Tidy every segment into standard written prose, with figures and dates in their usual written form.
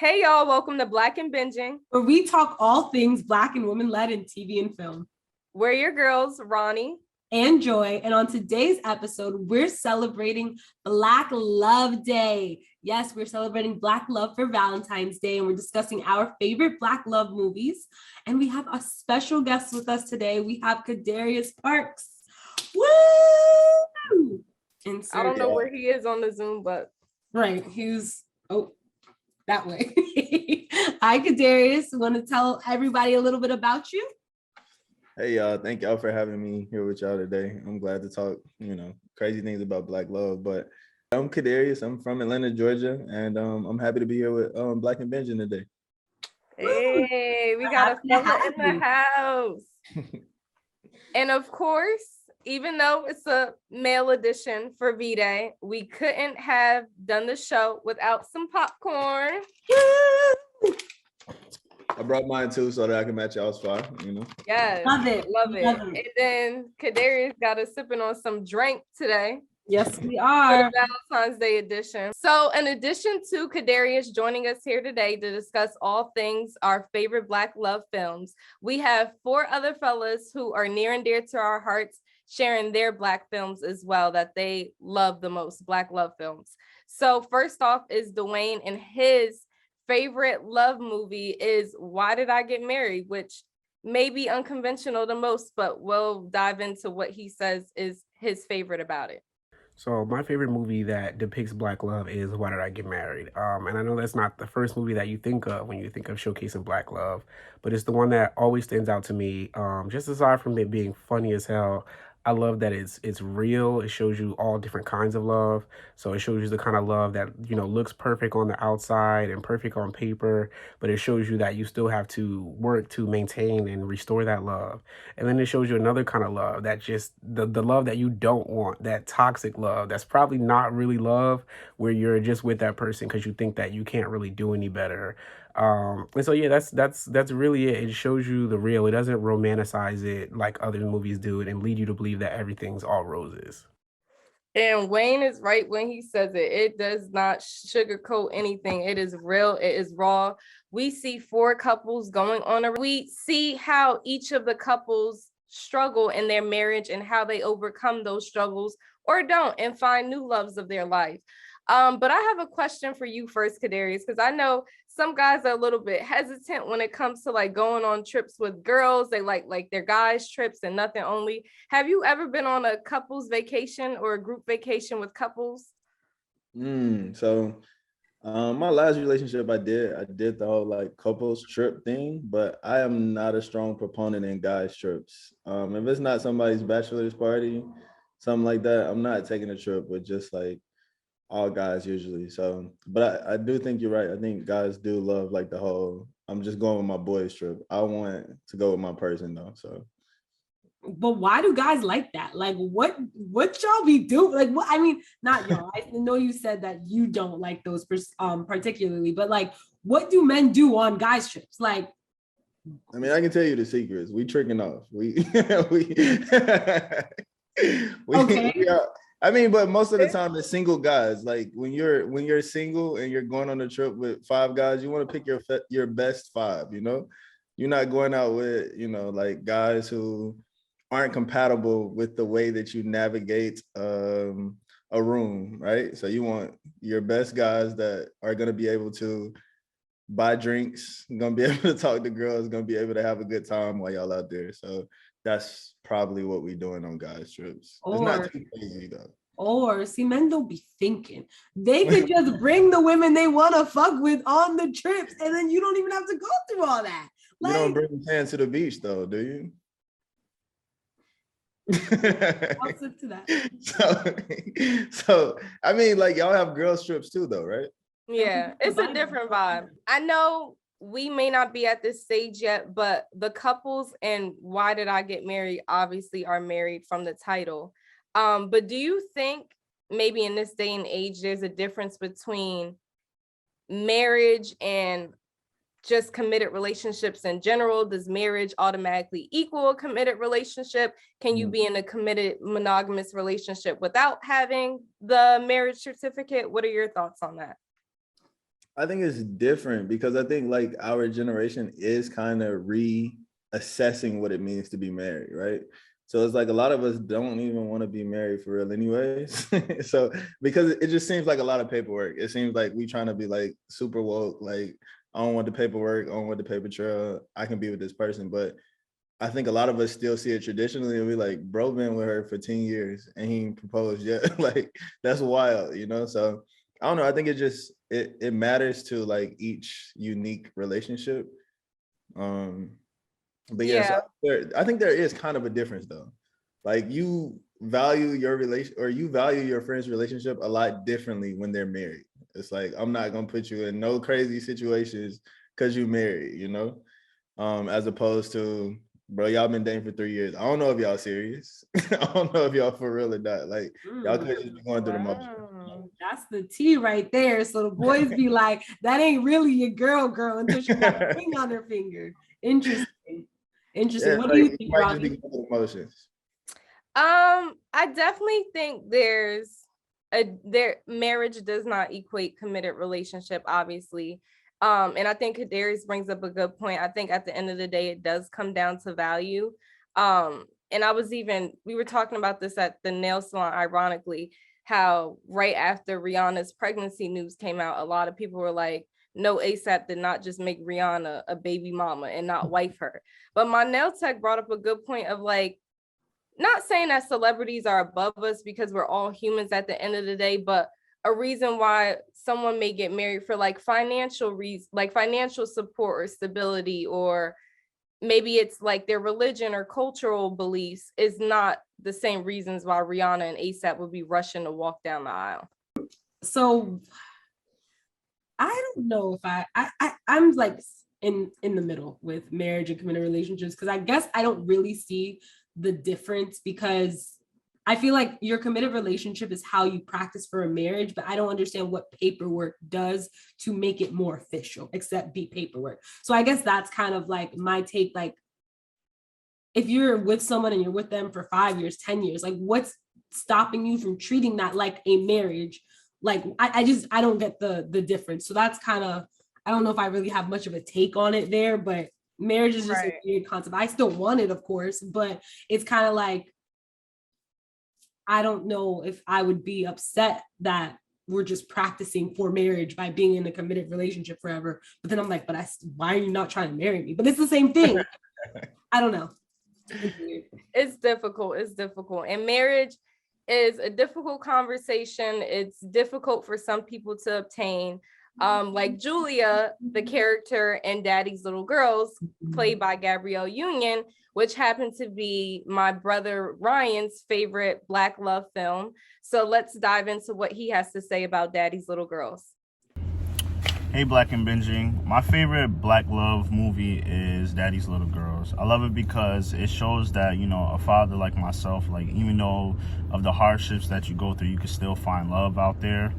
Hey y'all, welcome to Black and Binging, where we talk all things Black and women-led in TV and film. We're your girls, Ronnie and Joy, and on today's episode, we're celebrating Black Love Day. Yes, we're celebrating Black love for Valentine's Day, and we're discussing our favorite Black love movies. And we have a special guest with us today. We have Cadarius Parks. Woo! I don't know where he is on the Zoom, but right, he's that way. Hi, Cadarius. Want to tell everybody a little bit about you? Hey, y'all. Thank y'all for having me here with y'all today. I'm glad to talk, crazy things about Black love. But I'm Cadarius. I'm from Atlanta, Georgia, and I'm happy to be here with Black and Benjamin today. Hey, we got a fella in the house. And of course, even though it's a male edition for V-Day, we couldn't have done the show without some popcorn. I brought mine too so that I can match y'all's fire, Yes, love it. And then Cadarius got us sipping on some drink today. Yes, we are. For the Valentine's Day edition. So in addition to Cadarius joining us here today to discuss all things our favorite Black love films, we have 4 other fellas who are near and dear to our hearts, sharing their Black films as well that they love the most, Black love films. So first off is Dwayne, and his favorite love movie is Why Did I Get Married, which may be unconventional the most, but we'll dive into what he says is his favorite about it. So my favorite movie that depicts Black love is Why Did I Get Married? And I know that's not the first movie that you think of when you think of showcasing Black love, but it's the one that always stands out to me. Just aside from it being funny as hell, I love that it's real. It shows you all different kinds of love. So it shows you the kind of love that, looks perfect on the outside and perfect on paper, but it shows you that you still have to work to maintain and restore that love. And then it shows you another kind of love, that just the love that you don't want, that toxic love, that's probably not really love, where you're just with that person because you think that you can't really do any better. And so, yeah, that's really it. It shows you the real. It doesn't romanticize it like other movies do it and lead you to believe that everything's all roses. And Wayne is right when he says it. It does not sugarcoat anything. It is real. It is raw. We see 4 couples going on. We see how each of the couples struggle in their marriage and how they overcome those struggles or don't and find new loves of their life. But I have a question for you first, Cadarius, because I know some guys are a little bit hesitant when it comes to like going on trips with girls. They like their guys trips and nothing only. Have you ever been on a couples vacation or a group vacation with couples? So my last relationship I did the whole like couples trip thing, but I am not a strong proponent in guys trips. If it's not somebody's bachelor's party, something like that, I'm not taking a trip with just like all guys usually. So, but I do think you're right. I think guys do love like the whole, I'm just going with my boys trip. I want to go with my person though. So, but why do guys like that? Like what y'all be doing? Like what? I mean, not y'all. I know you said that you don't like those particularly, but like what do men do on guys trips? Like, I mean, I can tell you the secrets. We tricking off. We okay. I mean, but most of the time it's single guys. Like when you're single and you're going on a trip with 5 guys, you want to pick your best 5, You're not going out with, like guys who aren't compatible with the way that you navigate a room, right? So you want your best guys that are going to be able to buy drinks, going to be able to talk to girls, going to be able to have a good time while y'all out there. So that's probably what we're doing on guys trips. It's not too crazy though. Or see, men don't be thinking. They could just bring the women they want to fuck with on the trips, and then you don't even have to go through all that. Like, you don't bring the tan to the beach though, do you? I'll stick to that. So I mean, like y'all have girls trips too though, right? Yeah, it's a different vibe. I know we may not be at this stage yet, but the couples and Why Did I Get Married obviously are married from the title. But do you think maybe in this day and age, there's a difference between marriage and just committed relationships in general? Does marriage automatically equal a committed relationship? Can you be in a committed monogamous relationship without having the marriage certificate? What are your thoughts on that? I think it's different because I think like our generation is kind of reassessing what it means to be married, right? So it's like a lot of us don't even want to be married for real anyways. So because it just seems like a lot of paperwork. It seems like we trying to be like super woke, like I don't want the paperwork, I don't want the paper trail. I can be with this person. But I think a lot of us still see it traditionally and we like, bro been with her for 10 years and he ain't proposed yet. Like that's wild, you know? So I don't know. I think it matters to like each unique relationship. But yeah, so Yeah. I think there is kind of a difference though. Like you value your relation or you value your friend's relationship a lot differently when they're married. It's like I'm not gonna put you in no crazy situations because you married, you know? As opposed to bro, y'all been dating for 3 years. I don't know if y'all serious. I don't know if y'all for real or not. Like y'all could just be going through the motions. Wow. That's the tea right there. So the boys be like, that ain't really your girl until she got a ring on her finger. Interesting. Yeah, What do like you you think, might just be Robbie? going through the motions. I definitely think their marriage does not equate committed relationship, obviously. And I think Cadarius brings up a good point. I think at the end of the day, it does come down to value. And we were talking about this at the nail salon, ironically, how right after Rihanna's pregnancy news came out, a lot of people were like, no, ASAP did not just make Rihanna a baby mama and not wife her. But my nail tech brought up a good point of like, not saying that celebrities are above us because we're all humans at the end of the day, but a reason why someone may get married for like financial reasons, like financial support or stability, or maybe it's like their religion or cultural beliefs is not the same reasons why Rihanna and ASAP would be rushing to walk down the aisle. So I don't know if I'm like in the middle with marriage and committed relationships because I guess I don't really see the difference because I feel like your committed relationship is how you practice for a marriage, but I don't understand what paperwork does to make it more official, except be paperwork. So I guess that's kind of like my take. Like, if you're with someone and you're with them for 5 years, 10 years, like what's stopping you from treating that like a marriage? Like, I don't get the difference. So that's kind of, I don't know if I really have much of a take on it there, but marriage is just a weird concept. I still want it, of course, but it's kind of like, I don't know if I would be upset that we're just practicing for marriage by being in a committed relationship forever. But then I'm like, why are you not trying to marry me? But it's the same thing. I don't know. It's difficult. It's difficult. And marriage is a difficult conversation. It's difficult for some people to obtain. Like Julia, the character in Daddy's Little Girls, played by Gabrielle Union, which happened to be my brother Ryan's favorite Black love film. So let's dive into what he has to say about Daddy's Little Girls. Hey, Black and Binging. My favorite Black love movie is Daddy's Little Girls. I love it because it shows that, you know, a father like myself, like even though of the hardships that you go through, you can still find love out there.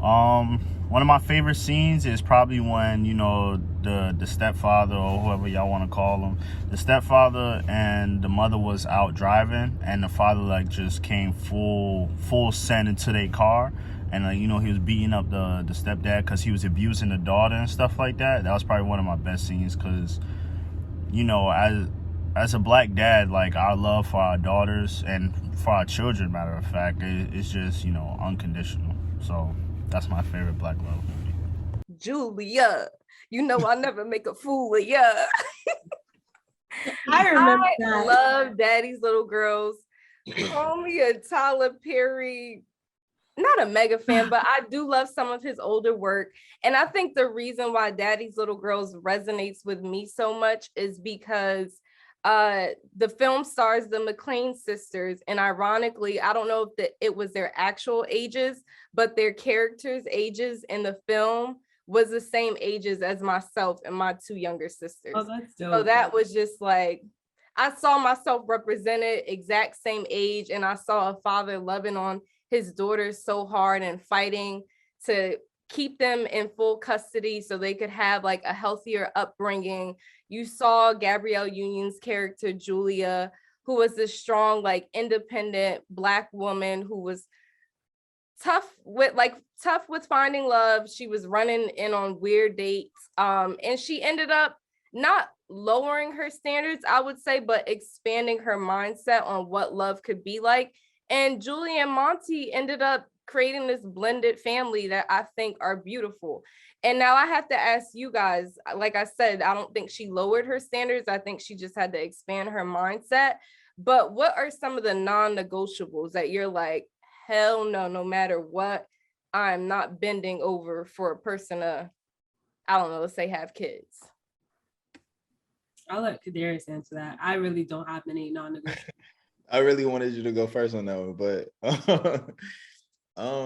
One of my favorite scenes is probably when, you know, the stepfather or whoever y'all want to call him, the stepfather and the mother was out driving and the father like just came full send into their car. And you know, he was beating up the stepdad because he was abusing the daughter and stuff like that. That was probably one of my best scenes because, you know, as a Black dad, like our love for our daughters and for our children, matter of fact, it's just, you know, unconditional. So that's my favorite Black love movie. Julia, you know I never make a fool of ya. I remember I love Daddy's Little Girls. Call me a Tyler Perry, not a mega fan, but I do love some of his older work. And I think the reason why Daddy's Little Girls resonates with me so much is because the film stars the McLean sisters. And ironically, I don't know if it was their actual ages, but their characters' ages in the film was the same ages as myself and my two younger sisters. Oh, that's dope. So that was just like, I saw myself represented exact same age, and I saw a father loving on his daughters so hard and fighting to keep them in full custody so they could have like a healthier upbringing. You saw Gabrielle Union's character, Julia, who was this strong, like independent Black woman who was tough with finding love. She was running in on weird dates. And she ended up not lowering her standards, I would say, but expanding her mindset on what love could be like. And Julie and Monty ended up creating this blended family that I think are beautiful. And now I have to ask you guys, like I said, I don't think she lowered her standards. I think she just had to expand her mindset. But what are some of the non-negotiables that you're like, hell no, no matter what, I'm not bending over for a person to, I don't know, let's say have kids? I'll let Cadarius answer that. I really don't have many non-negotiables. I really wanted you to go first on that one, but I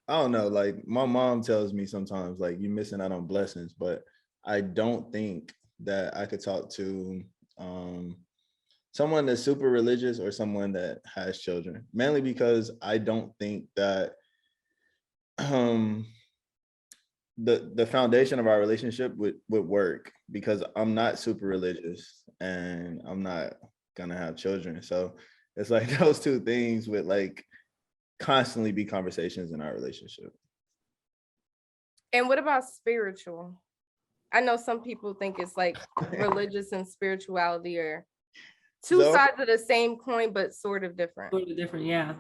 don't know. Like my mom tells me sometimes, like you're missing out on blessings, but I don't think that I could talk to someone that's super religious or someone that has children, mainly because I don't think that the foundation of our relationship would work, because I'm not super religious and I'm not gonna have children. So it's like those two things would like constantly be conversations in our relationship. And what about spiritual? I know some people think it's like religious and spirituality are two sides of the same coin, but sort of different. Sort of different, yeah.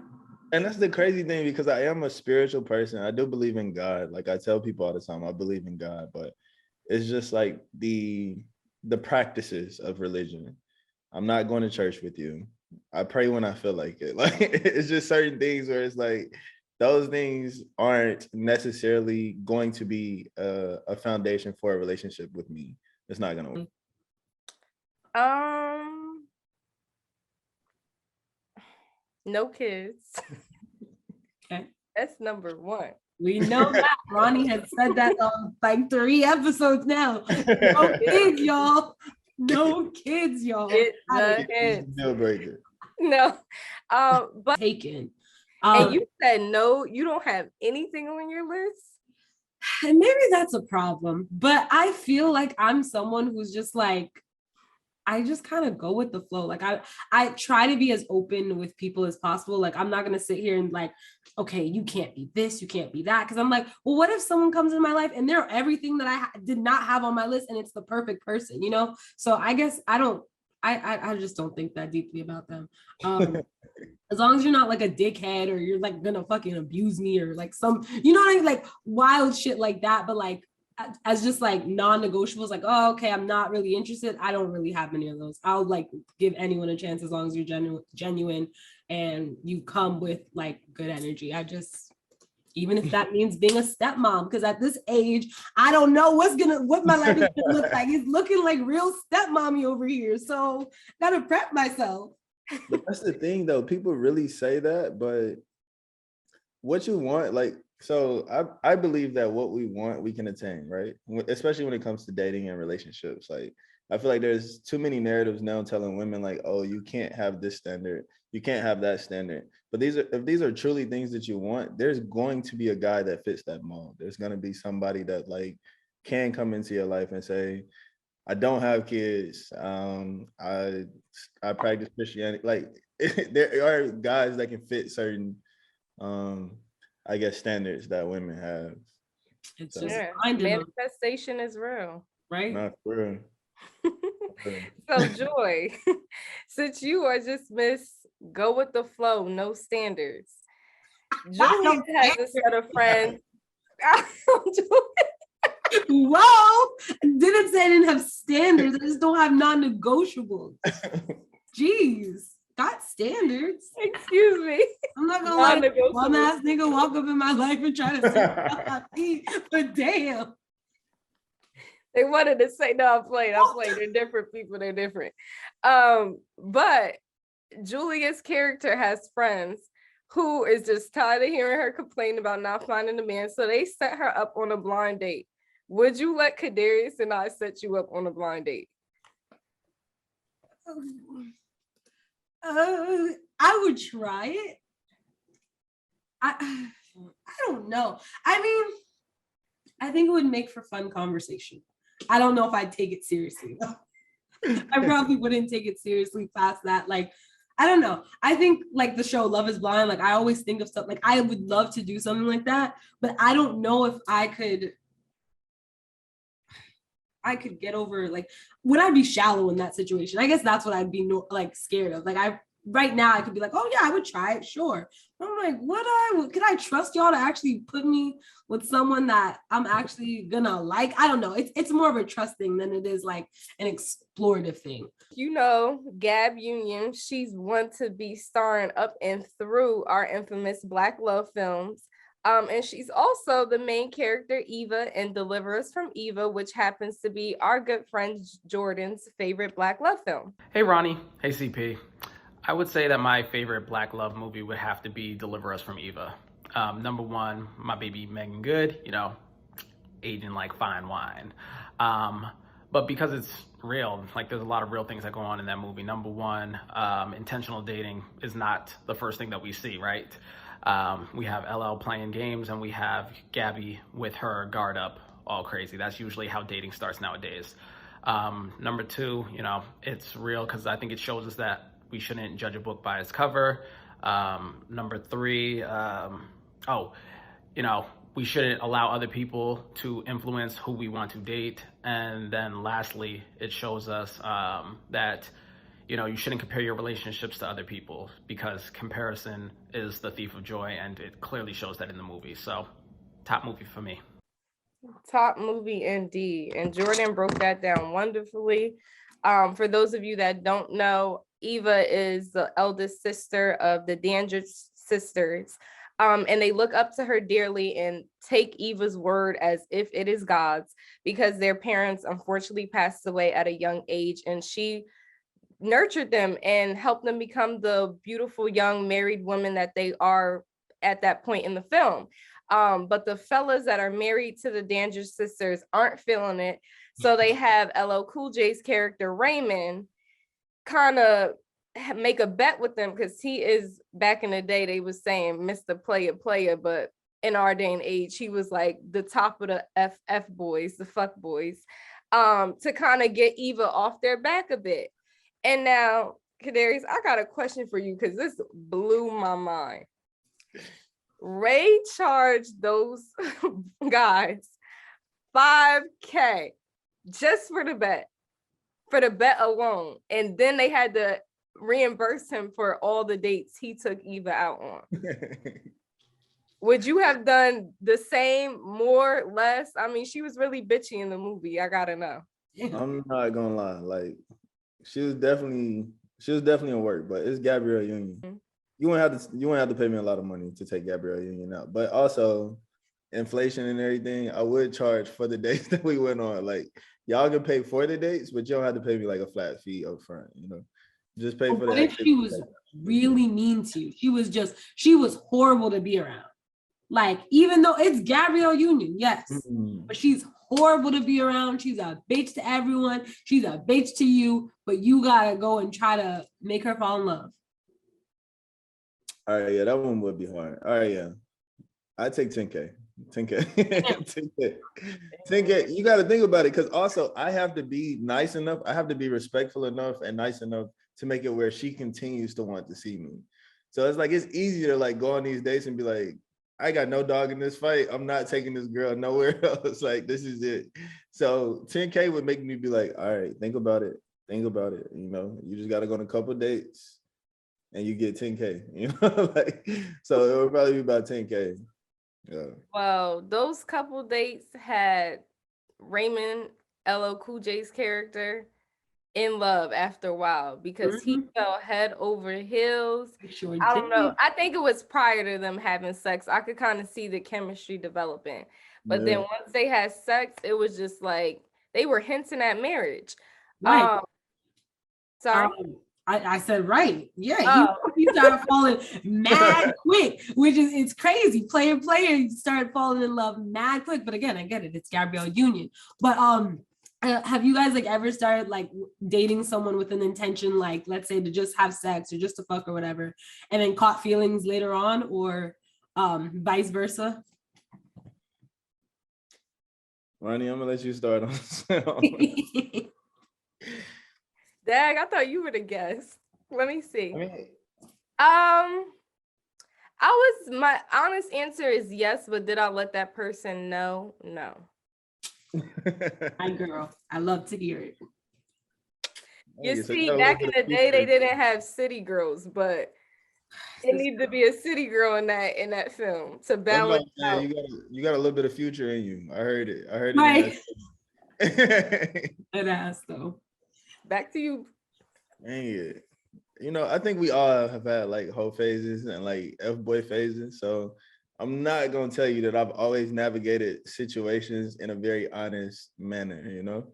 And that's the crazy thing, because I am a spiritual person. I do believe in God. Like I tell people all the time, I believe in God, but it's just like the practices of religion. I'm not going to church with you. I pray when I feel like it. Like it's just certain things where it's like those things aren't necessarily going to be a foundation for a relationship with me. It's not gonna work. No kids. Okay. That's number one. We know that. Ronnie has said that on like 3 episodes now. No kids, y'all. No kids, y'all. It's Deal breaker. no. But Taken. and you said no, you don't have anything on your list. And maybe that's a problem, but I feel like I'm someone who's just like, I just kind of go with the flow. Like I try to be as open with people as possible. Like I'm not gonna sit here and like, okay, you can't be this, you can't be that. Because I'm like, well, what if someone comes in my life and they're everything that I did not have on my list, and it's the perfect person, you know? So I guess I just don't think that deeply about them. As long as you're not like a dickhead or you're like gonna fucking abuse me or like some, you know what I mean? Like wild shit like that. But like as just like non-negotiables, like, oh, okay, I'm not really interested. I don't really have many of those. I'll like give anyone a chance as long as you're genuine and you come with like good energy. Even if that means being a stepmom, because at this age, I don't know what my life is gonna look like. It's looking like real stepmommy over here. So gotta prep myself. But that's the thing though, people really say that, but what you want, like, so I believe that what we want, we can attain, right? Especially when it comes to dating and relationships. Like, I feel like there's too many narratives now telling women like, oh, you can't have this standard, you can't have that standard. But if these are truly things that you want, there's going to be a guy that fits that mold. There's going to be somebody that like can come into your life and say, I don't have kids. I practice Christianity. Like there are guys that can fit certain I guess standards that women have. It's So, just manifestation is real. Right? not for real. So Joy, since you are just Miss Go with the flow, no standards. Julie has a set of friends. Whoa! Didn't say I didn't have standards. I just don't have non-negotiables. Jeez. Got standards. Excuse me. I'm not gonna let a bum ass nigga walk up in my life and try to say but damn. They wanted to say no, I'm playing. They're different people, they're different. But Julia's character has friends who is just tired of hearing her complain about not finding a man. So they set her up on a blind date. Would you let Cadarius and I set you up on a blind date? I would try it. I don't know. I mean, I think it would make for fun conversation. I don't know if I'd take it seriously. I probably wouldn't take it seriously past that. Like, I don't know. I think like the show Love is Blind, like I always think of stuff like I would love to do something like that, but I don't know if I could get over like would I be shallow in that situation? I guess that's what I'd be like scared of. Like I right now I could be like, oh yeah, I would try it, sure. But I'm like, could I trust y'all to actually put me with someone that I'm actually gonna like? I don't know. It's more of a trust thing than it is like an explorative thing. You know, Gab Union, she's one to be starring up and through our infamous Black love films. And she's also the main character, Eva, in Deliver Us from Eva, which happens to be our good friend Jordan's favorite Black love film. Hey, Ronnie. Hey, CP. I would say that my favorite Black love movie would have to be Deliver Us from Eva. Number one, my baby Megan Good, you know, aging like fine wine. But because it's real, like there's a lot of real things that go on in that movie. Number one, intentional dating is not the first thing that we see, right? We have LL playing games and we have Gabby with her guard up all crazy. That's usually how dating starts nowadays. Number two, you know, it's real because I think it shows us that we shouldn't judge a book by its cover. Number three, you know, we shouldn't allow other people to influence who we want to date. And then lastly, it shows us that, you know, you shouldn't compare your relationships to other people because comparison is the thief of joy. And it clearly shows that in the movie. So top movie for me. Top movie indeed. And Jordan broke that down wonderfully. For those of you that don't know, Eva is the eldest sister of the Dandridge sisters. And they look up to her dearly and take Eva's word as if it is God's because their parents unfortunately passed away at a young age, and she nurtured them and helped them become the beautiful young married women that they are at that point in the film. But the fellas that are married to the Dandridge sisters aren't feeling it. So they have LL Cool J's character Raymond kind of make a bet with them because he is, back in the day they was saying Mr. Player, but in our day and age he was like the top of the FF boys, the fuck boys, to kind of get Eva off their back a bit. And now, Cadarius, I got a question for you because this blew my mind. Ray charged those guys $5,000 just for the bet alone, and then they had to reimburse him for all the dates he took Eva out on. Would you have done the same, more, less? I mean, she was really bitchy in the movie. I gotta know. I'm not gonna lie, like she was definitely in work, but it's Gabrielle Union. Mm-hmm. You wouldn't have to pay me a lot of money to take Gabrielle Union out, but also inflation and everything, I would charge for the dates that we went on. Like y'all can pay for the dates, but you don't have to pay me like a flat fee up front, you know. Just pay for that. What if she was really mean to you? She was horrible to be around. Like, even though it's Gabrielle Union, yes, but she's horrible to be around. She's a bitch to everyone. She's a bitch to you, but you gotta go and try to make her fall in love. All right, yeah, that one would be hard. All right, yeah. I take 10K. 10K. 10K. You got to think about it, because also I have to be nice enough. I have to be respectful enough and nice enough to make it where she continues to want to see me. So it's like, it's easier to like go on these dates and be like, I got no dog in this fight. I'm not taking this girl nowhere else. Like, this is it. So 10K would make me be like, all right, think about it. Think about it. You know, you just got to go on a couple of dates and you get 10K, you know, like, so it would probably be about 10K. Yeah. Well, those couple dates had Raymond, LL Cool J's character, in love after a while because he fell head over heels. Sure I don't know. I think it was prior to them having sex. I could kind of see the chemistry developing. But then once they had sex, it was just like they were hinting at marriage. Right. Sorry. I said right. Yeah, you started falling mad quick, which is, it's crazy. Player, you started falling in love mad quick. But again, I get it. It's Gabrielle Union. But have you guys like ever started like dating someone with an intention, like let's say to just have sex or just to fuck or whatever, and then caught feelings later on, or vice versa? Ronnie, I'm gonna let you start on. Dag, I thought you were the guest. Let me see. I mean, My honest answer is yes, but did I let that person know? No. My girl, I love to hear it. You so see, got a back in little bit the of day, they future. didn't have city girls, but it needed to be a city girl in that film to That's what balance I'm saying. out. You got a little bit of future in you. I heard it. I heard it. Right. In that. That ass though. Back to you. Dang it. You know, I think we all have had like hoe phases and like F-boy phases. So I'm not gonna tell you that I've always navigated situations in a very honest manner, you know.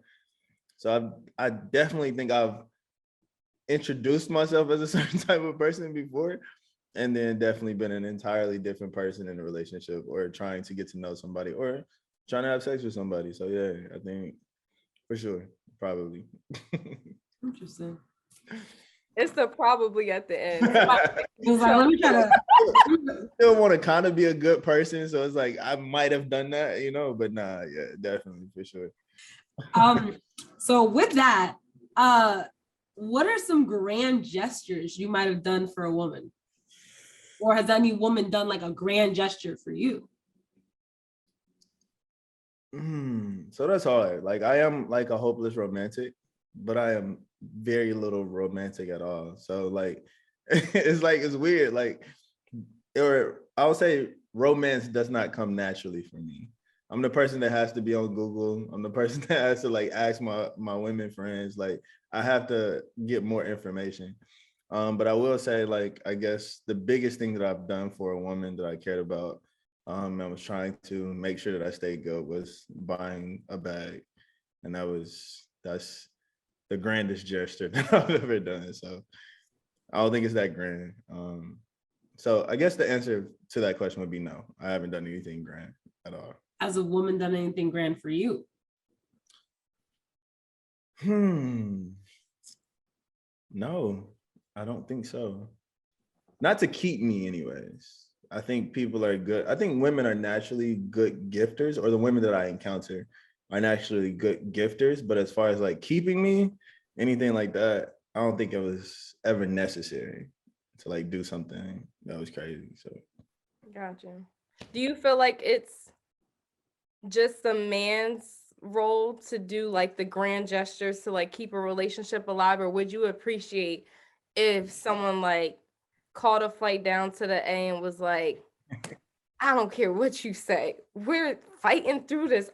So I definitely think I've introduced myself as a certain type of person before, and then definitely been an entirely different person in a relationship or trying to get to know somebody or trying to have sex with somebody. So yeah, I think for sure, probably. Interesting. It's the probably at the end. It was like, let me try to. Still want to kind of be a good person, so it's like I might have done that, you know, but nah, yeah, definitely for sure. So with that, what are some grand gestures you might have done for a woman? Or has any woman done like a grand gesture for you? So that's hard. Like I am like a hopeless romantic, but I am very little romantic at all. So like it's weird. Like, or I would say romance does not come naturally for me. I'm the person that has to be on Google. I'm the person that has to like ask my women friends. Like I have to get more information. But I will say, like, I guess the biggest thing that I've done for a woman that I cared about, and was trying to make sure that I stayed good, was buying a bag. And that's the grandest gesture that I've ever done. So I don't think it's that grand. So I guess the answer to that question would be no. I haven't done anything grand at all. Has a woman done anything grand for you? No, I don't think so. Not to keep me anyways. I think people are good. I think women are naturally good gifters, or the women that I encounter are naturally good gifters. But as far as like keeping me, anything like that, I don't think it was ever necessary to like do something that was crazy. So Gotcha. Do you feel like it's just a man's role to do like the grand gestures to like keep a relationship alive, or would you appreciate if someone like called a flight down to the A and was like, I don't care what you say, we're fighting through this.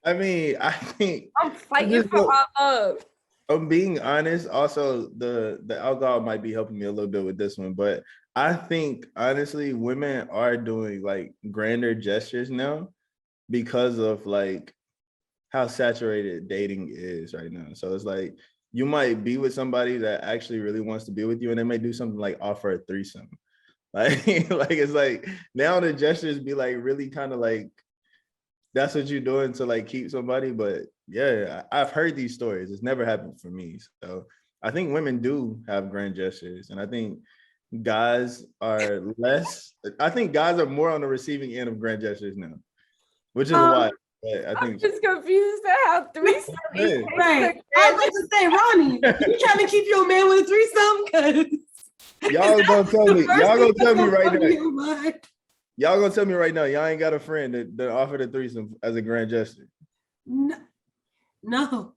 I mean, I think I'm fighting for our love. I'm being honest. Also, the alcohol might be helping me a little bit with this one, but I think honestly, women are doing like grander gestures now because of like how saturated dating is right now. So it's like you might be with somebody that actually really wants to be with you, and they may do something like offer a threesome. Like, like it's like now the gestures be like really kind of like that's what you're doing to like keep somebody. But yeah, I've heard these stories. It's never happened for me. So I think women do have grand gestures, and I think guys are less. I think guys are more on the receiving end of grand gestures now, which is why I I'm think. just confused at how threesome is. Right. I was about to say, Ronnie, you trying to keep your man with a threesome? Y'all gonna tell me. Y'all gonna tell me right now. now. Y'all gonna tell me right now. Y'all ain't got a friend that offered a threesome as a grand gesture. No.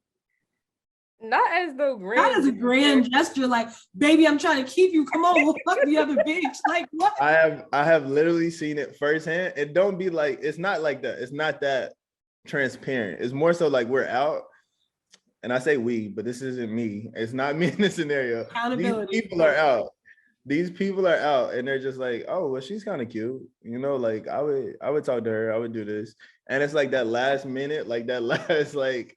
Not as though grand. Not as a grand gesture, like, baby, I'm trying to keep you. Come on, we'll fuck the other bitch. Like what? I have literally seen it firsthand. It don't be like, it's not like that. It's not that transparent. It's more so like we're out. And I say we, but this isn't me. It's not me in this scenario. Accountability. These people are out. These people are out, and they're just like, oh, well, she's kind of cute. You know, like I would talk to her. I would do this. And it's like that last minute, like that last leg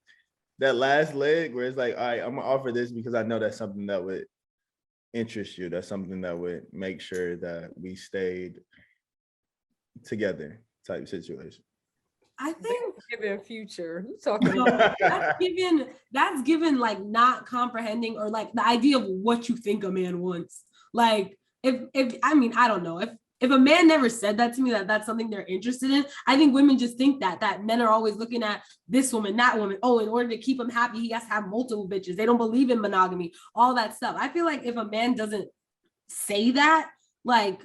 where it's like, all right, I'm gonna offer this because I know that's something that would interest you. That's something that would make sure that we stayed together type situation. I think given future. You talking about that's given like not comprehending or like the idea of what you think a man wants. Like if I mean, I don't know. if a man never said that to me, that that's something they're interested in, I think women just think that men are always looking at this woman, that woman. Oh, in order to keep him happy, he has to have multiple bitches. They don't believe in monogamy, all that stuff. I feel like if a man doesn't say that, like,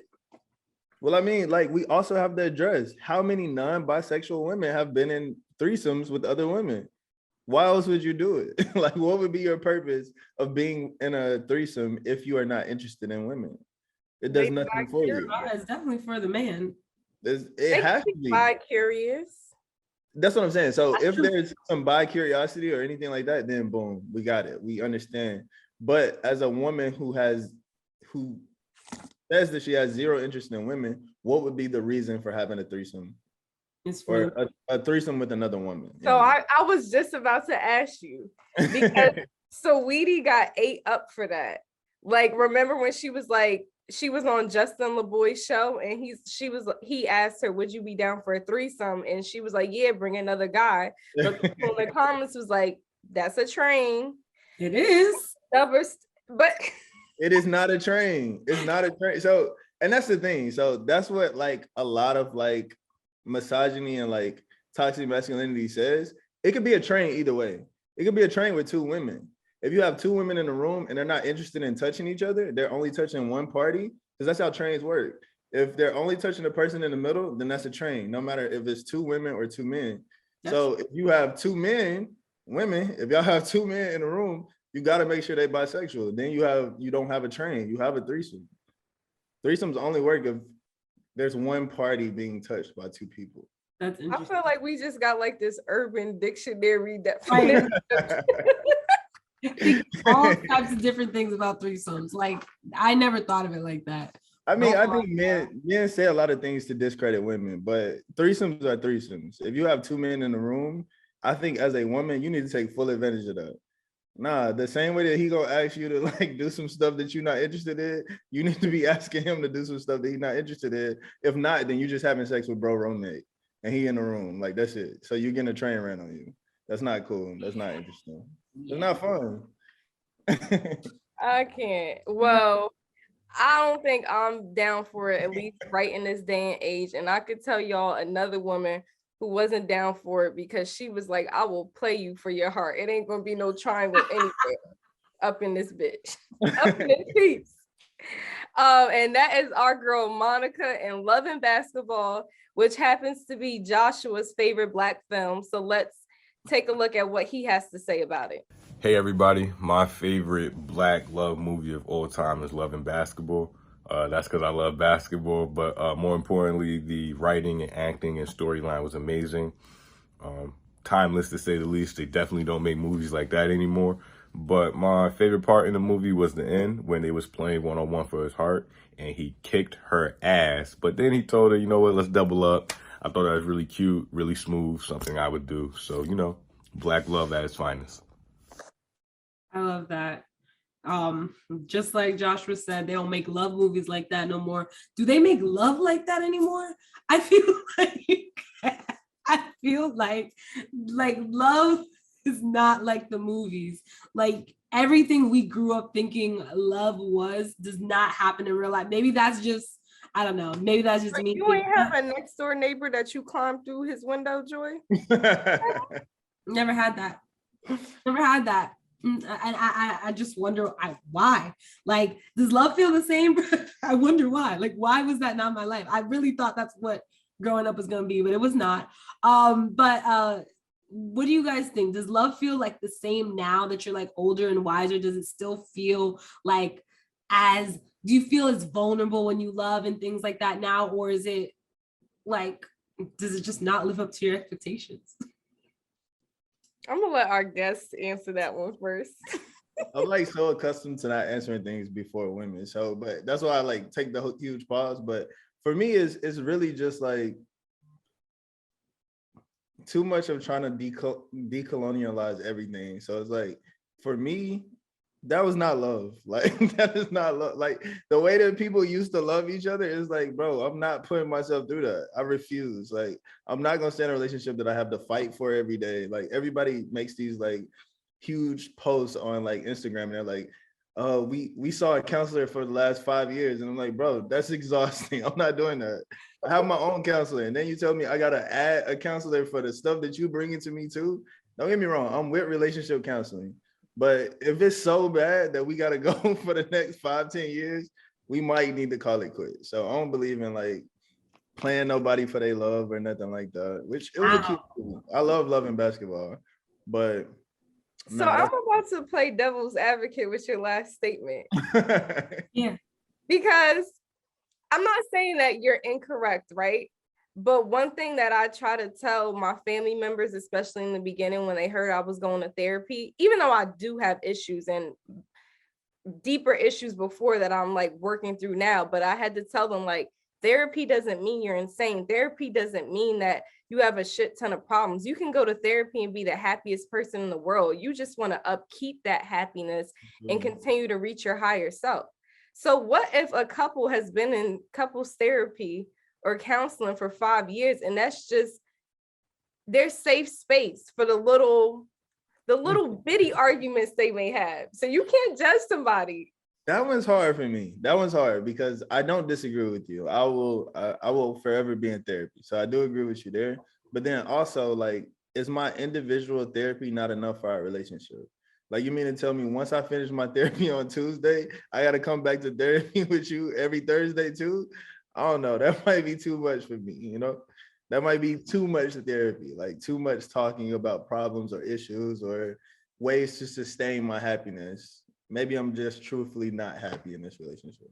well, I mean, like, we also have to address how many non-bisexual women have been in threesomes with other women. Why else would you do it? Like, what would be your purpose of being in a threesome if you are not interested in women? It does nothing for you. It's definitely for the man. It has to be. Bi-curious. That's what I'm saying. So if there's some bi-curiosity or anything like that, then boom, we got it. We understand. But as a woman who says that she has zero interest in women, what would be the reason for having a threesome? Or a threesome with another woman? So I was just about to ask you, because so Weedy got ate up for that. Like, remember when she was on Justin LeBoy's show, and he asked her, would you be down for a threesome? And she was like, yeah, bring another guy. But people in the comments was like, that's a train. It is. But it is not a train. It's not a train. So, and that's the thing. So that's what like a lot of like misogyny and like toxic masculinity says. It could be a train either way. It could be a train with two women. If you have two women in the room and they're not interested in touching each other, they're only touching one party, because that's how trains work. If they're only touching the person in the middle, then that's a train, no matter if it's two women or two men. So if you have two women, if y'all have two men in the room, you got to make sure they're bisexual. Then you don't have a train, you have a threesome. Threesomes only work if there's one party being touched by two people. That's interesting. I feel like we just got like this urban dictionary definition. All types of different things about threesomes. Like, I never thought of it like that. I mean, I think men say a lot of things to discredit women, but threesomes are threesomes. If you have two men in the room, I think as a woman, you need to take full advantage of that. Nah, the same way that he gonna ask you to like do some stuff that you're not interested in, you need to be asking him to do some stuff that he's not interested in. If not, then you're just having sex with bro roommate and he in the room. Like, that's it. So you're getting a train ran on you. That's not cool. That's not interesting. It's not fun. I can't. Well, I don't think I'm down for it, at least right in this day and age. And I could tell y'all another woman who wasn't down for it, because she was like, I will play you for your heart. It ain't gonna be no triangle anywhere up in this bitch, up in this piece. And that is our girl Monica in Love and Basketball, which happens to be Joshua's favorite Black film. So let's take a look at what he has to say about it. Hey everybody, my favorite Black love movie of all time is Love and Basketball. That's because I love basketball, but more importantly, the writing and acting and storyline was amazing. Timeless to say the least. They definitely don't make movies like that anymore. But my favorite part in the movie was the end, when they was playing one-on-one for his heart and he kicked her ass. But then he told her, you know what, let's double up. I thought that was really cute, really smooth, something I would do. So, you know, Black love at its finest. I love that. Just like Joshua said, they don't make love movies like that no more. Do they make love like that anymore? I feel like love is not like the movies. Like, everything we grew up thinking love does not happen in real life. Maybe that's just, I don't know. Maybe that's just me. You ain't have a next door neighbor that you climbed through his window, Joy? Never had that. Never had that. And I just wonder why. Like, does love feel the same? I wonder why. Like, why was that not my life? I really thought that's what growing up was gonna be, but it was not. But what do you guys think? Does love feel like the same now that you're like older and wiser? Does it still feel like do you feel as vulnerable when you love and things like that now? Or is it like, does it just not live up to your expectations? I'm gonna let our guests answer that one first. I'm like so accustomed to not answering things before women. So, but that's why I like take the huge pause. But for me, it's really just like too much of trying to decolonialize everything. So it's like, for me, that was not love. Like, that is not love. Like, the way that people used to love each other is like, bro, I'm not putting myself through that. I refuse. Like, I'm not gonna stay in a relationship that I have to fight for every day. Like, everybody makes these like huge posts on like Instagram and they're like, we saw a counselor for the last 5 years. And I'm like, bro, that's exhausting. I'm not doing that. I have my own counselor. And then you tell me I got to add a counselor for the stuff that you bringing to me too. Don't get me wrong. I'm with relationship counseling. But if it's so bad that we got to go for the next 5-10 years, we might need to call it quits. So I don't believe in like playing nobody for their love or nothing like that, which it was a cute movie. I love loving basketball, but so I'm about to play devil's advocate with your last statement. Yeah. Because I'm not saying that you're incorrect, right? But one thing that I try to tell my family members, especially in the beginning when they heard I was going to therapy, even though I do have issues and deeper issues before that I'm like working through now, but I had to tell them like, therapy doesn't mean you're insane. Therapy doesn't mean that you have a shit ton of problems. You can go to therapy and be the happiest person in the world. You just want to upkeep that happiness and continue to reach your higher self. So what if a couple has been in couples therapy or counseling for 5 years and that's just their safe space for the little bitty arguments they may have? So you can't judge somebody. That one's hard for me. That one's hard because I don't disagree with you. I will forever be in therapy. So I do agree with you there. But then also, like, is my individual therapy not enough for our relationship? Like, you mean to tell me once I finish my therapy on Tuesday, I got to come back to therapy with you every Thursday too? I don't know. That might be too much for me, you know? That might be too much therapy, like too much talking about problems or issues or ways to sustain my happiness. Maybe I'm just truthfully not happy in this relationship.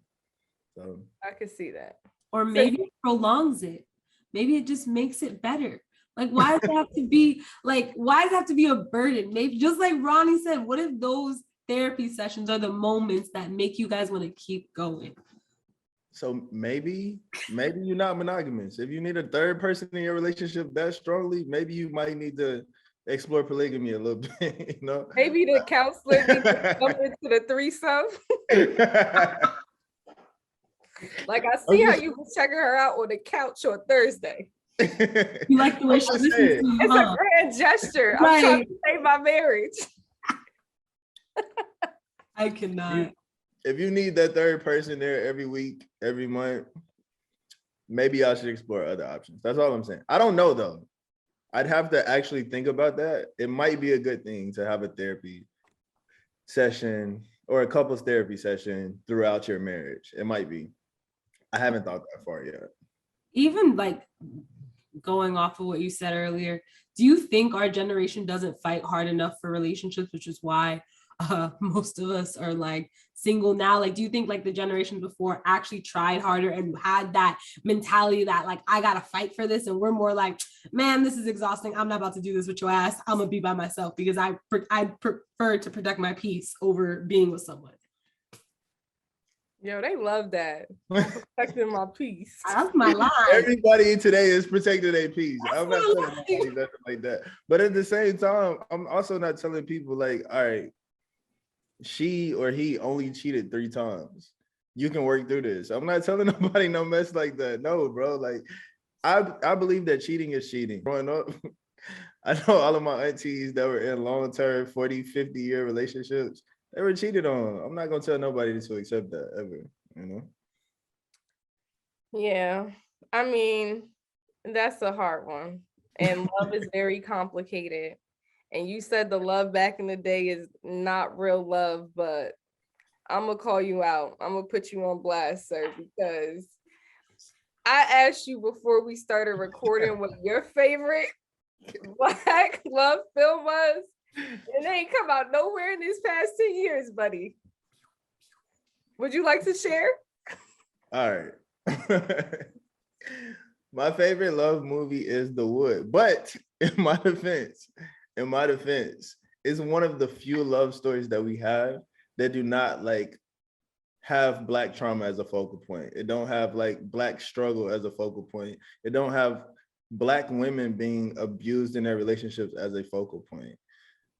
So I could see that. Or maybe it prolongs it. Maybe it just makes it better. Like, why does it have to be a burden? Maybe just like Ronnie said, what if those therapy sessions are the moments that make you guys want to keep going? So maybe you're not monogamous. If you need a third person in your relationship that strongly, maybe you might need to explore polygamy a little bit, you know? Maybe the counselor needs to jump into the threesome. Like, I see how you was checking her out on the couch on Thursday. You like the way she listens to you, It's a grand gesture. I'm trying to save my marriage. I cannot. If you need that third person there every week, every month, maybe I should explore other options. That's all I'm saying. I don't know though. I'd have to actually think about that. It might be a good thing to have a therapy session or a couples therapy session throughout your marriage. It might be. I haven't thought that far yet. Even like going off of what you said earlier, do you think our generation doesn't fight hard enough for relationships, which is why most of us are like single now? Like, do you think like the generation before actually tried harder and had that mentality that like, I gotta fight for this, and we're more like, man, this is exhausting, I'm not about to do this with your ass, I'm gonna be by myself because I prefer to protect my peace over being with someone? Yo, they love that. Protecting my peace. That's my line. Everybody today is protecting their peace. I'm not telling anybody nothing like that. But at the same time, I'm also not telling people like, all right, she or he only cheated 3 times. You can work through this. I'm not telling nobody no mess like that. No, bro. Like, I believe that cheating is cheating. Growing up, I know all of my aunties that were in long-term 40, 50-year relationships, they were cheated on. I'm not gonna tell nobody to accept that ever, you know? Yeah, I mean, that's a hard one. And love is very complicated. And you said the love back in the day is not real love, but I'm gonna call you out. I'm gonna put you on blast, sir, because I asked you before we started recording what your favorite Black love film was, and they ain't come out nowhere in these past 10 years, buddy. Would you like to share? All right. My favorite love movie is The Wood, but in my defense, it's one of the few love stories that we have that do not like have Black trauma as a focal point. It don't have like Black struggle as a focal point. It don't have Black women being abused in their relationships as a focal point.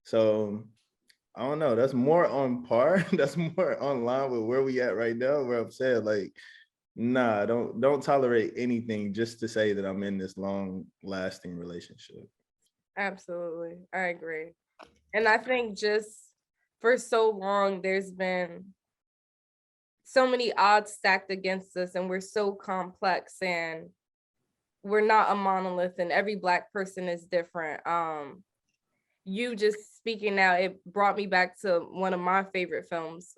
So I don't know. That's more on par. That's more on line with where we at right now, where I'm saying like, nah, don't tolerate anything just to say that I'm in this long-lasting relationship. Absolutely. I agree. And I think just for so long, there's been so many odds stacked against us, and we're so complex, and we're not a monolith, and every Black person is different. You just speaking now, it brought me back to one of my favorite films,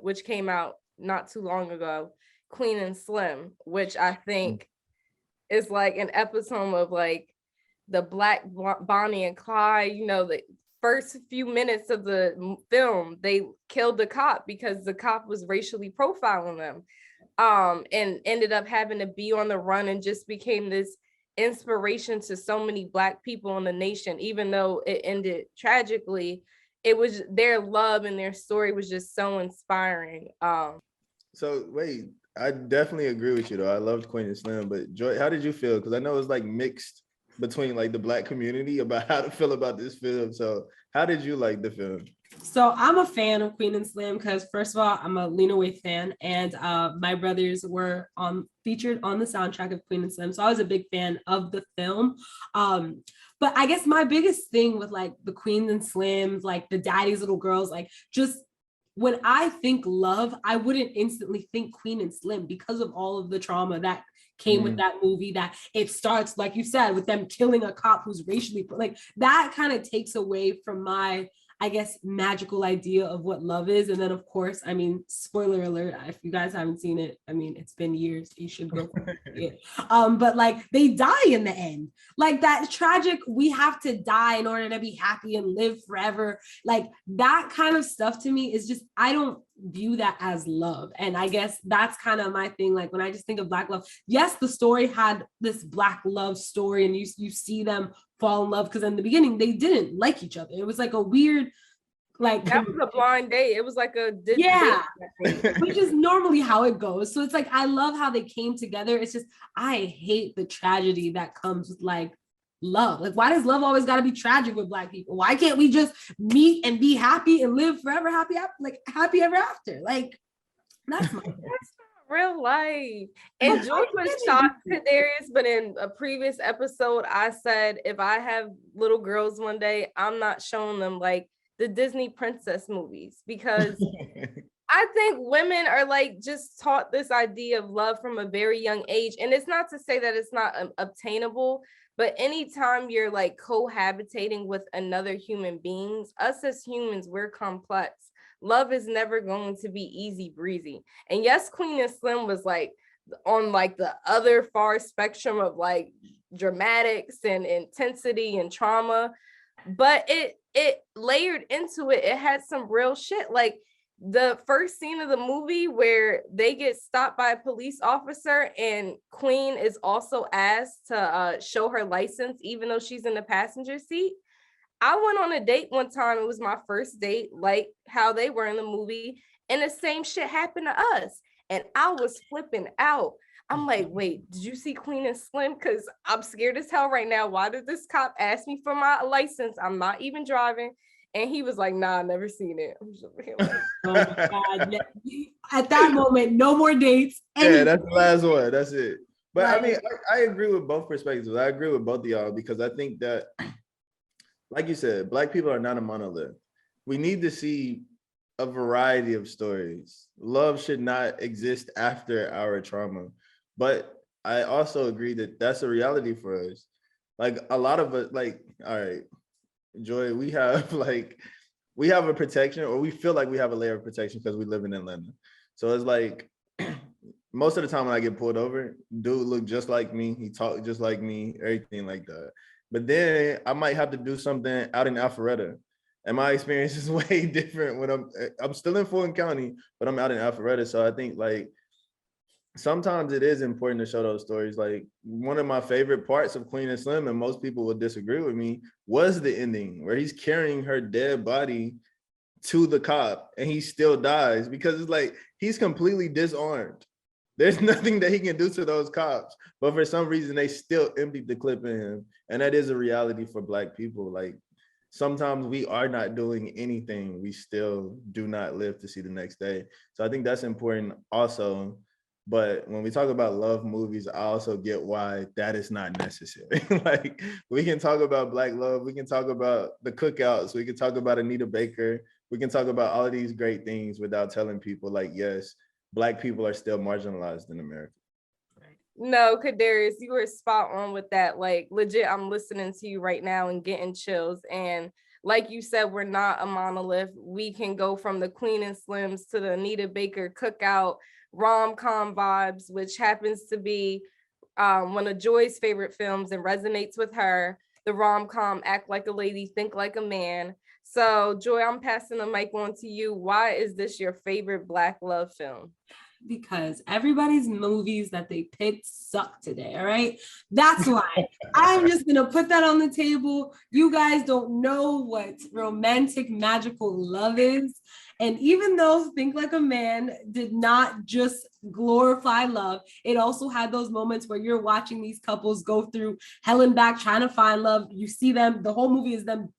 which came out not too long ago, Queen and Slim, which I think is like an epitome of like the Black Bonnie and Clyde. You know, the first few minutes of the film, they killed the cop because the cop was racially profiling them, and ended up having to be on the run, and just became this inspiration to so many Black people in the nation. Even though it ended tragically, it was their love and their story was just so inspiring. So wait, I definitely agree with you though. I loved Queen and Slim, but Joy, how did you feel? Because I know it's like mixed between like the Black community about how to feel about this film. So how did you like the film? So I'm a fan of Queen and Slim because first of all, I'm a Lena Waithe fan, and my brothers were featured on the soundtrack of Queen and Slim. So I was a big fan of the film. But I guess my biggest thing with like the Queens and Slims, like the Daddy's Little Girls, like just when I think love, I wouldn't instantly think Queen and Slim because of all of the trauma that came with that movie, that it starts, like you said, with them killing a cop who's racially, like that kind of takes away from my, I guess, magical idea of what love is. And then of course, I mean, spoiler alert, if you guys haven't seen it, I mean, it's been years, you should go see it. But like they die in the end, like that tragic, we have to die in order to be happy and live forever. Like that kind of stuff to me is just, I don't view that as love. And I guess that's kind of my thing. Like when I just think of Black love, yes, the story had this Black love story, and you see them fall in love, because in the beginning they didn't like each other. It was like a weird, like that was a blind date. It was like a which is normally how it goes. So it's like I love how they came together. It's just I hate the tragedy that comes with like love. Like why does love always got to be tragic with Black people? Why can't we just meet and be happy and live forever happy ever after? Like that's my real life. And Joy was shocked, Cadarius, but in a previous episode, I said if I have little girls one day, I'm not showing them like the Disney princess movies, because I think women are like just taught this idea of love from a very young age. And it's not to say that it's not obtainable, but anytime you're like cohabitating with another human beings, us as humans, we're complex. Love is never going to be easy breezy. And yes, Queen and Slim was like on like the other far spectrum of like dramatics and intensity and trauma, but it layered into it. It had some real shit. Like the first scene of the movie where they get stopped by a police officer and Queen is also asked to show her license, even though she's in the passenger seat. I went on a date one time. It was my first date, like how they were in the movie, and the same shit happened to us. And I was flipping out. I'm like, wait, did you see Queen and Slim? Because I'm scared as hell right now. Why did this cop ask me for my license? I'm not even driving. And he was like, nah, I never seen it. I'm just like, oh my God. At that moment, no more dates. Yeah, that's the last one. That's it. But right. I mean, I agree with both perspectives. I agree with both of y'all, because I think that, like you said, Black people are not a monolith. We need to see a variety of stories. Love should not exist after our trauma. But I also agree that that's a reality for us. Like a lot of us, like, all right, Joy, we have a protection, or we feel like we have a layer of protection because we live in Atlanta. So it's like, most of the time when I get pulled over, dude look just like me, he talked just like me, everything like that. But then I might have to do something out in Alpharetta, and my experience is way different when I'm still in Fulton County, but I'm out in Alpharetta. So I think like sometimes it is important to show those stories. Like one of my favorite parts of Queen and Slim, and most people will disagree with me, was the ending where he's carrying her dead body to the cop and he still dies, because it's like he's completely disarmed. There's nothing that he can do to those cops, but for some reason they still emptied the clip in him. And that is a reality for Black people. Like sometimes we are not doing anything, we still do not live to see the next day. So I think that's important also. But when we talk about love movies, I also get why that is not necessary. Like we can talk about Black love, we can talk about the Cookouts, we can talk about Anita Baker, we can talk about all of these great things without telling people like, yes, Black people are still marginalized in America. No, Cadarius, you were spot on with that. Like, legit, I'm listening to you right now and getting chills. And like you said, we're not a monolith. We can go from the Queen and Slims to the Anita Baker cookout rom-com vibes, which happens to be one of Joy's favorite films and resonates with her. The rom-com Act Like a Lady, Think Like a Man. So, Joy, I'm passing the mic on to you. Why is this your favorite Black love film? Because everybody's movies that they picked suck today. All right. That's why I'm just going to put that on the table. You guys don't know what romantic, magical love is. And even though Think Like a Man did not just glorify love, it also had those moments where you're watching these couples go through hell and back trying to find love. You see them, the whole movie is them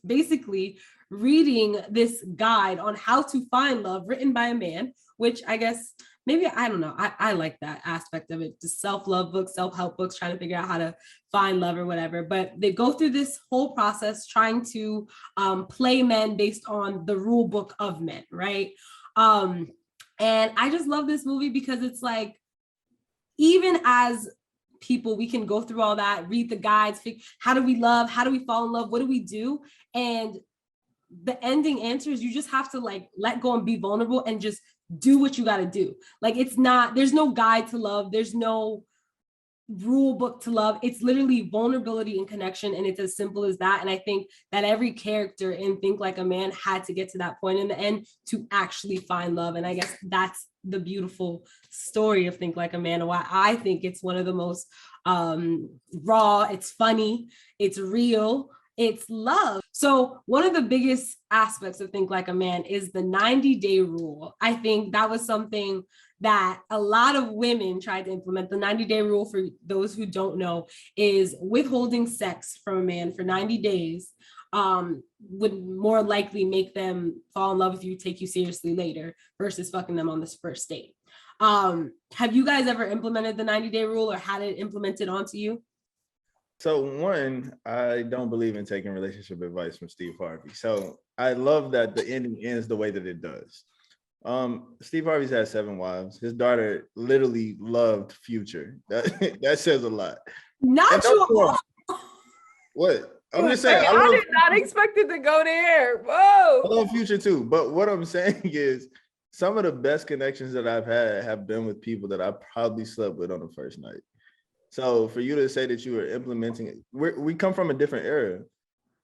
basically reading this guide on how to find love written by a man, which I guess maybe, I don't know. I like that aspect of it. Just self-love books, self-help books, trying to figure out how to find love or whatever. But they go through this whole process trying to play men based on the rule book of men, right? And I just love this movie because it's like, even as people, we can go through all that, read the guides, how do we love? How do we fall in love? What do we do? And the ending answer is you just have to like let go and be vulnerable and just do what you got to do. Like, it's not, there's no guide to love. There's no rule book to love. It's literally vulnerability and connection. And it's as simple as that. And I think that every character in Think Like a Man had to get to that point in the end to actually find love. And I guess that's the beautiful story of Think Like a Man, and why I think it's one of the most raw, it's funny, it's real, it's love. So one of the biggest aspects of Think Like a Man is the 90-day rule. I think that was something that a lot of women tried to implement. The 90-day rule, for those who don't know, is withholding sex from a man for 90 days would more likely make them fall in love with you, take you seriously later, versus fucking them on this first date. Have you guys ever implemented the 90-day rule or had it implemented onto you? So one, I don't believe in taking relationship advice from Steve Harvey. So I love that the ending ends the way that it does. Steve Harvey's had 7 wives. His daughter literally loved Future. That says a lot. Not you. What? I'm just saying. I did not expect it to go there. Whoa. I love Future too. But what I'm saying is some of the best connections that I've had have been with people that I probably slept with on the first night. So for you to say that you were implementing it, we come from a different era.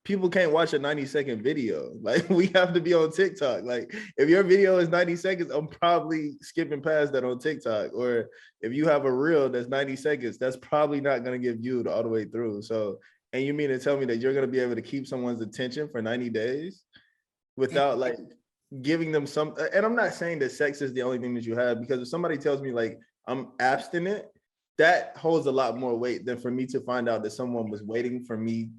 People can't watch a 90-second video. Like, we have to be on TikTok. Like, if your video is 90 seconds, I'm probably skipping past that on TikTok. Or if you have a reel that's 90 seconds, that's probably not going to get viewed all the way through. So, and you mean to tell me that you're going to be able to keep someone's attention for 90 days without like giving them some, and I'm not saying that sex is the only thing that you have, because if somebody tells me like I'm abstinent, that holds a lot more weight than for me to find out that someone was waiting for me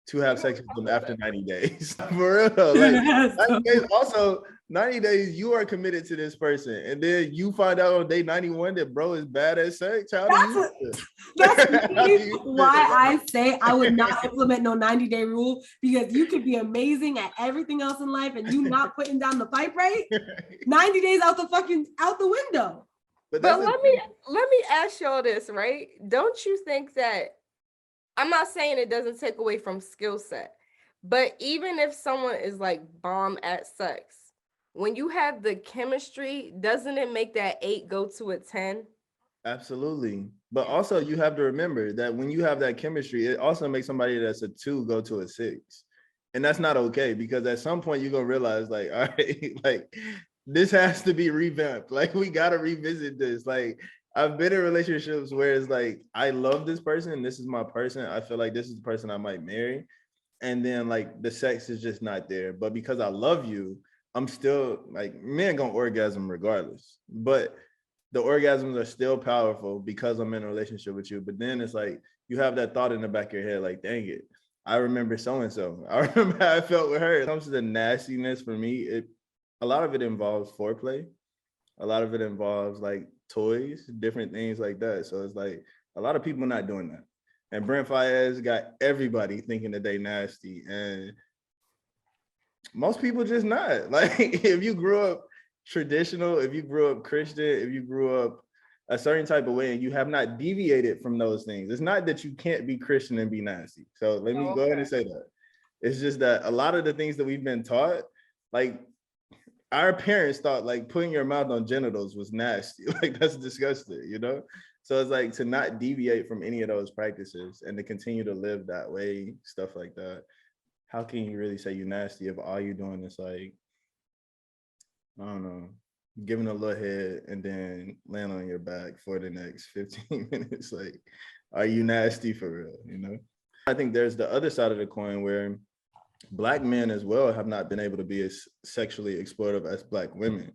to have sex with them after 90 days. For real. Like, 90 days, also, 90 days, you are committed to this person. And then you find out on day 91 that bro is bad at sex. That's why I say I would not implement no 90-day rule, because you could be amazing at everything else in life and you not putting down the pipe right. 90 days out the window. But let me ask y'all this, right? Don't you think that, I'm not saying it doesn't take away from skill set, but even if someone is like bomb at sex, when you have the chemistry, doesn't it make that 8 go to a 10? Absolutely. But also you have to remember that when you have that chemistry, it also makes somebody that's a 2 go to a 6. And that's not okay, because at some point you're gonna realize like, all right, like this has to be revamped. Like, we gotta revisit this. Like, I've been in relationships where it's like, I love this person, this is my person, I feel like this is the person I might marry. And then like the sex is just not there. But because I love you, I'm still like, men gonna orgasm regardless. But the orgasms are still powerful because I'm in a relationship with you. But then it's like, you have that thought in the back of your head, like, dang it, I remember so-and-so. I remember how I felt with her. When it comes to the nastiness for me, a lot of it involves foreplay. A lot of it involves like toys, different things like that. So it's like a lot of people not doing that. And Brent Fayez got everybody thinking that they nasty. And most people just not. Like, if you grew up traditional, if you grew up Christian, if you grew up a certain type of way and you have not deviated from those things, it's not that you can't be Christian and be nasty. So let me go ahead and say that. It's just that a lot of the things that we've been taught, like our parents thought like putting your mouth on genitals was nasty. Like that's disgusting, you know? So it's like to not deviate from any of those practices and to continue to live that way, stuff like that. How can you really say you nasty if all you're doing is like, I don't know, giving a little head and then laying on your back for the next 15 minutes? Like, are you nasty for real, you know? I think there's the other side of the coin where Black men as well have not been able to be as sexually exploitive as Black women,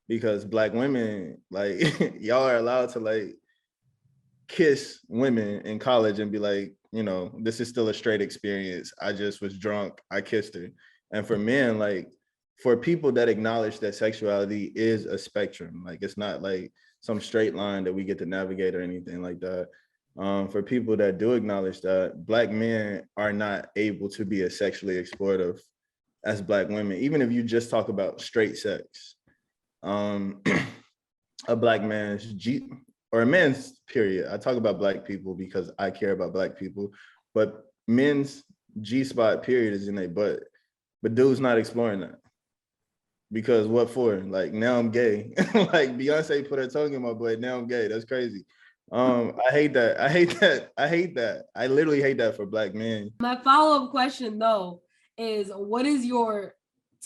because Black women, like y'all are allowed to like kiss women in college and be like, you know, this is still a straight experience. I just was drunk, I kissed her. And for men, like for people that acknowledge that sexuality is a spectrum, like it's not like some straight line that we get to navigate or anything like that. For people that do acknowledge that, Black men are not able to be as sexually exploitive as Black women, even if you just talk about straight sex. A Black man's or a man's period. I talk about Black people because I care about Black people, but men's G-spot period is in their butt, but dudes not exploring that. Because what for? Like now I'm gay. Like Beyonce put her tongue in my butt, now I'm gay. That's crazy. I hate that. I hate that. I hate that. I literally hate that for Black men. My follow-up question though is, what is your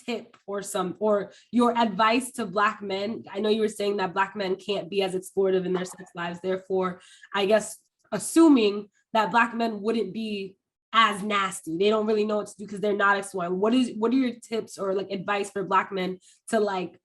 tip or your advice to Black men? I know you were saying that Black men can't be as explorative in their sex lives. Therefore, I guess assuming that Black men wouldn't be as nasty. They don't really know what to do because they're not exploring. What are your tips or like advice for Black men to like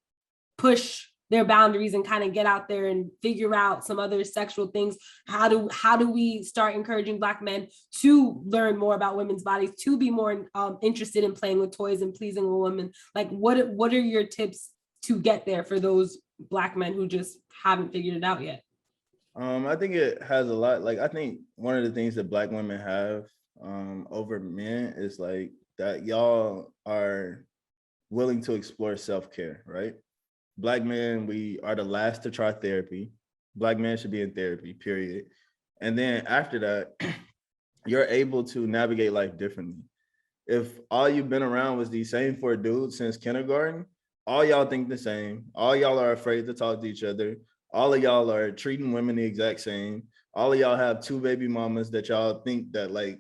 push their boundaries and kind of get out there and figure out some other sexual things? How do we start encouraging Black men to learn more about women's bodies, to be more interested in playing with toys and pleasing a woman? Like what are your tips to get there for those Black men who just haven't figured it out yet? I think it has a lot. Like I think one of the things that Black women have over men is like that y'all are willing to explore self-care, right? Black men, we are the last to try therapy. Black men should be in therapy, period. And then after that, you're able to navigate life differently. If all you've been around was these same four dudes since kindergarten, all y'all think the same. All y'all are afraid to talk to each other. All of y'all are treating women the exact same. All of y'all have 2 baby mamas that y'all think that like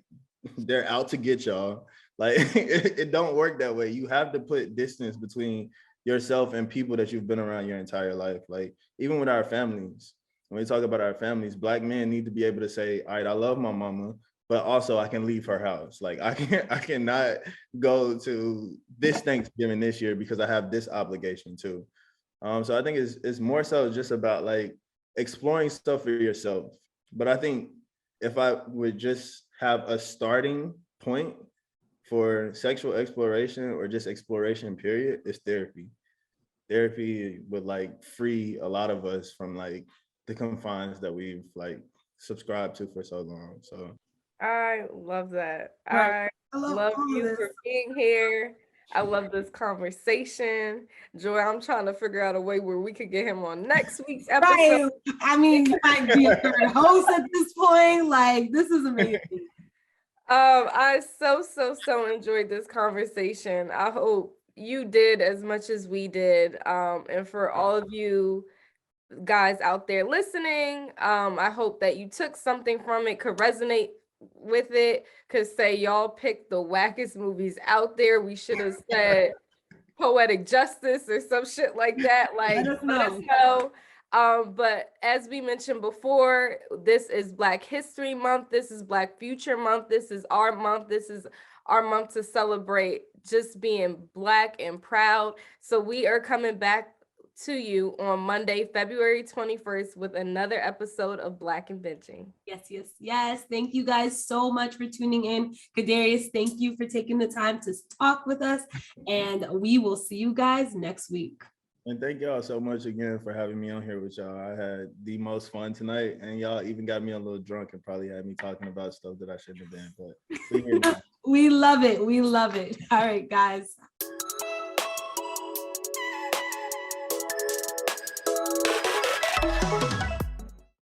they're out to get y'all. Like it don't work that way. You have to put distance between yourself and people that you've been around your entire life. Like even with our families, when we talk about our families, Black men need to be able to say, all right, I love my mama, but also I can leave her house. Like I cannot go to this Thanksgiving this year because I have this obligation too. So I think it's more so just about like exploring stuff for yourself. But I think if I would just have a starting point for sexual exploration or just exploration period, it's therapy. Therapy would like free a lot of us from like the confines that we've like subscribed to for so long. So I love that. Right. I love you for being here. I love this conversation. Joy, I'm trying to figure out a way where we could get him on next week's episode. Right. I mean, you might be a third host at this point. Like, this is amazing. I so enjoyed this conversation. I hope you did as much as we did. And for all of you guys out there listening, I hope that you took something from it, could resonate with it, could say y'all picked the wackest movies out there. We should have said Poetic Justice or some shit like that. Like, let us know. But as we mentioned before, this is Black History Month. This is Black Future Month. This is our month. This is our month to celebrate just being Black and proud. So we are coming back to you on Monday, February 21st with another episode of Black and Benching. Yes. Thank you guys so much for tuning in. Cadarius, thank you for taking the time to talk with us, and we will see you guys next week. And thank y'all so much again for having me on here with y'all. I had the most fun tonight, and y'all even got me a little drunk and probably had me talking about stuff that I shouldn't have been, but we love it. All right, guys.